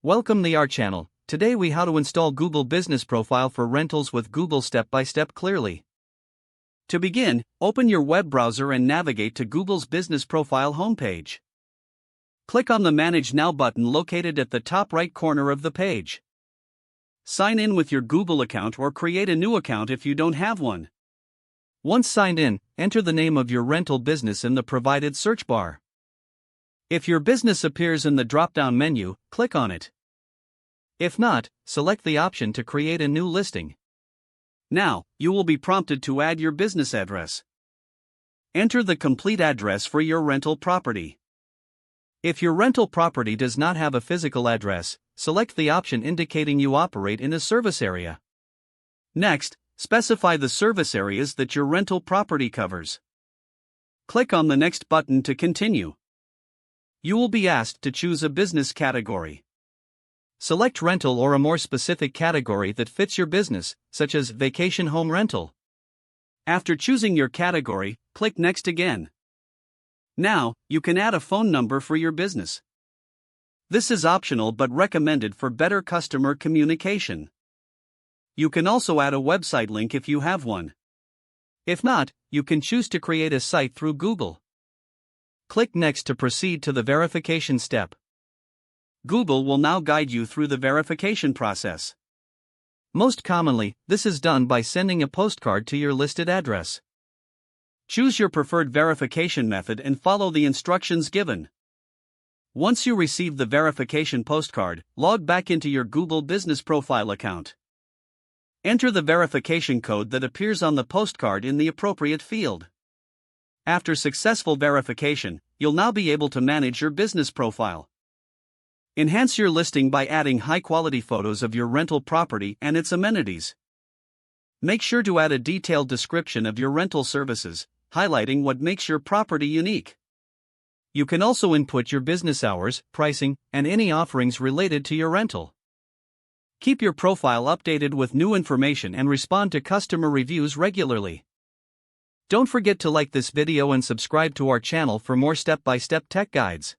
Welcome to our channel. Today we how to install Google Business Profile for rentals with Google step-by-step clearly. To begin, open your web browser and navigate to Google's Business Profile homepage. Click on the Manage Now button located at the top right corner of the page. Sign in with your Google account or create a new account if you don't have one. Once signed in, enter the name of your rental business in the provided search bar. If your business appears in the drop-down menu, click on it. If not, select the option to create a new listing. Now, you will be prompted to add your business address. Enter the complete address for your rental property. If your rental property does not have a physical address, select the option indicating you operate in a service area. Next, specify the service areas that your rental property covers. Click on the Next button to continue. You will be asked to choose a business category. Select rental or a more specific category that fits your business, such as vacation home rental. After choosing your category, click Next again. Now, you can add a phone number for your business. This is optional but recommended for better customer communication. You can also add a website link if you have one. If not, you can choose to create a site through Google. Click Next to proceed to the verification step. Google will now guide you through the verification process. Most commonly, this is done by sending a postcard to your listed address. Choose your preferred verification method and follow the instructions given. Once you receive the verification postcard, log back into your Google Business Profile account. Enter the verification code that appears on the postcard in the appropriate field. After successful verification, you'll now be able to manage your business profile. Enhance your listing by adding high-quality photos of your rental property and its amenities. Make sure to add a detailed description of your rental services, highlighting what makes your property unique. You can also input your business hours, pricing, and any offerings related to your rental. Keep your profile updated with new information and respond to customer reviews regularly. Don't forget to like this video and subscribe to our channel for more step-by-step tech guides.